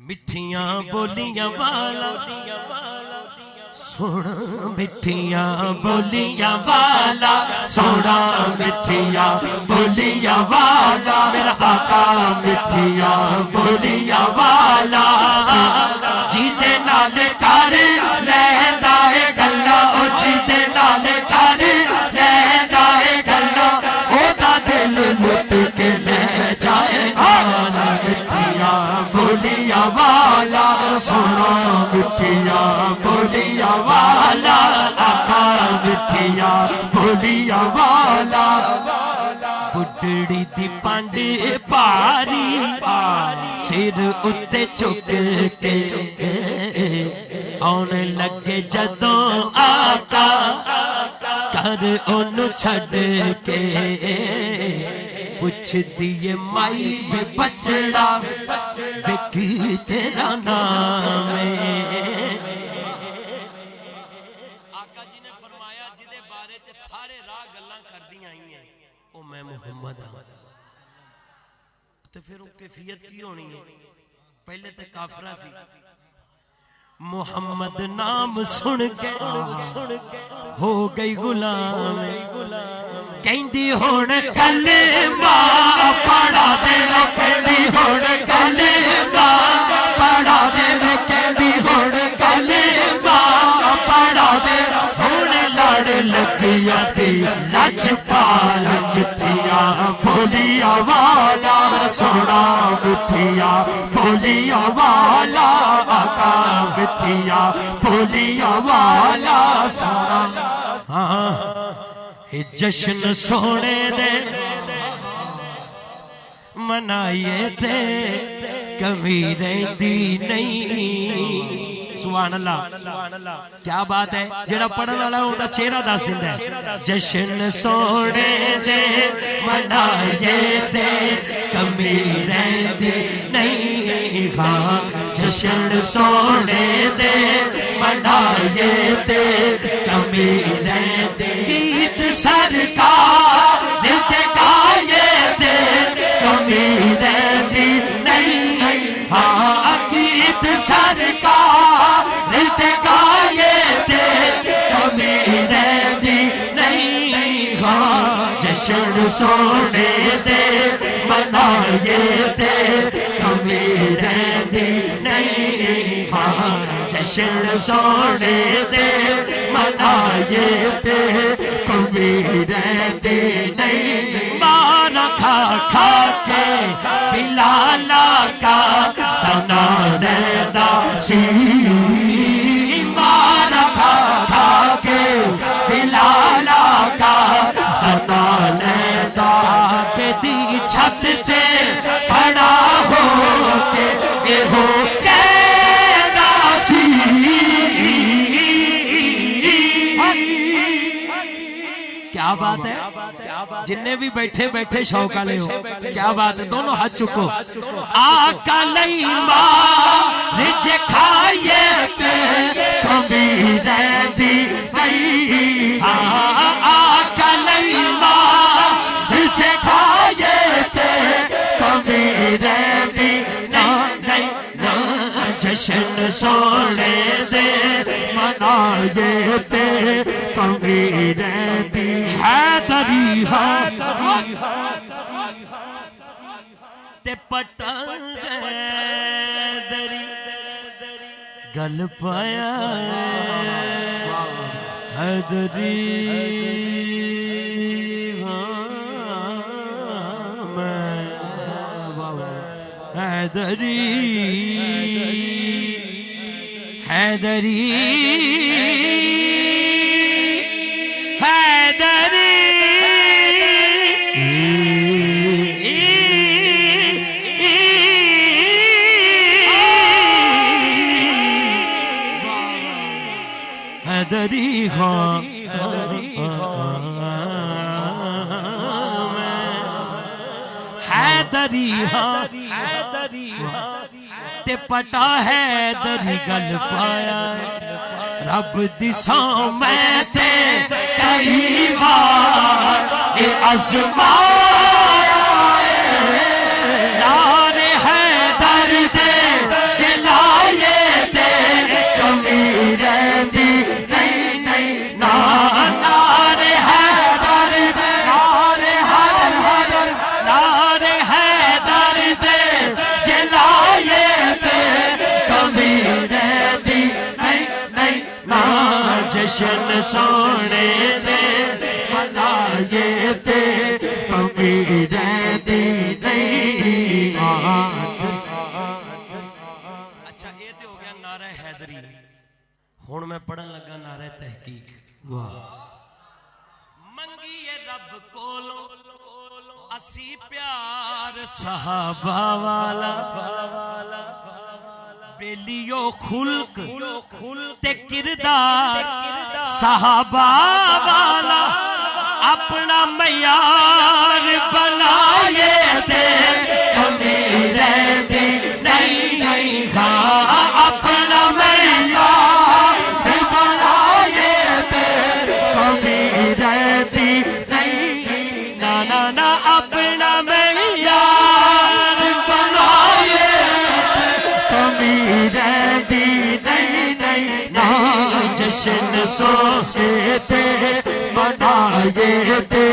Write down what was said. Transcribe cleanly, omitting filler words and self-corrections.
مٹھیاں بولیاں والا سونا مٹھیاں بولیاں والا سونا مٹھیاں بولیاں والا میرا آقا مٹھیاں بولیاں والا جیتے نال کر لہندا ہے گلا او جیتے نال کر لہندا ہے گلا او دا دل لٹ کے لے جائے گا مٹھیاں بولیاں والا سونا مٹھیاں بولیاں والا آقا مٹھیاں بولیاں والا بڈڑی دی پانڈ پاری سر اتے چک کے آن لگے جدوں آقا کر انہوں چھڑ کے پوچھ دیئے مائی بے بچڑا وکی تیرا نام ہے آقا جی نے فرمایا جدے بارے چ سارے راہ گلاں کر دیاں آئی ہیں او میں محمد ہاں تو پھر وہ کیفیت کی ہونی ہے پہلے تے کافرہ سی محمد نام سن کے ہو گئی غلام کہندی ہون کلمہ پڑھا دے کہندی ہون کلمہ پڑھا دے کہندی ہون کلمہ پڑھا دے ہون لڑ لگیا دی لچ پال چٹھیاں بولیاں والا سونا مٹھیاں بولیاں والا آقا مٹھیاں بولیاں والا سونا جشن سونے دے منائیے تے کمی رہندی نہیں سبحان اللہ کیا بات ہے جڑا پڑھن والا ہے اوندا چہرہ دس دیندا ہے جشن سونے دے منائیے تے کمی رہندی نہیں ہاں جشن سونے دے منائیے تے کمی رہندی گیت سرکار دل تے گائے تے کمی رہندی نہیں ہاں گیت سرکار دل تے گائے تے کمی رہندی نہیں ہاں جشن سونے دے منائیے تے کمی رہندی نہیں ہاں جشن سونے دے منائیے تے کمی رہندی نہیں مانا کھا کھا کے بلالا کا تنا رہندا سی مانا کھا کھا کے بلالا کا تنا رہندا پہ دی چھت تے کھڑا ہو کے اے ہو کیا بات ہے جننے بھی بیٹھے بیٹھے شوق والے ہو کیا بات ہے دونوں ہاتھ چکو آقا لئی ماں رچ کھائیے تے کمی رہندی نہیں آقا لئی ماں رچ کھائیے تے کمی رہندی نہیں جشن سونے سے منائیے تے کمی رہندی حیدری تے پٹن حیدری گل پایا حیدری حیدری حیدری حیدری ہاں حیدری ہاں تے پٹا حیدری گل پایا رب دساں میں سے کئی بار اے آزمایا یار حیدر دے جل جشن سونے دے منائے تے کمی رہتی نہیں اچھا یہ تو ہو گیا نعرہ حیدری ہن میں پڑھن لگا نعرہ تحقیق منگیے رب کولوں اسی پیار صحابہ والا بیلیو خلق تے کردار صحابہ والا اپنا معیار بنائے تے کمی رہتی نہیں اپنا معیار بنائے تے کمی رہتی نہیں نا اپنا معیار بنائے کمی رہتی نہیں نا جشن سونے تے منائے تے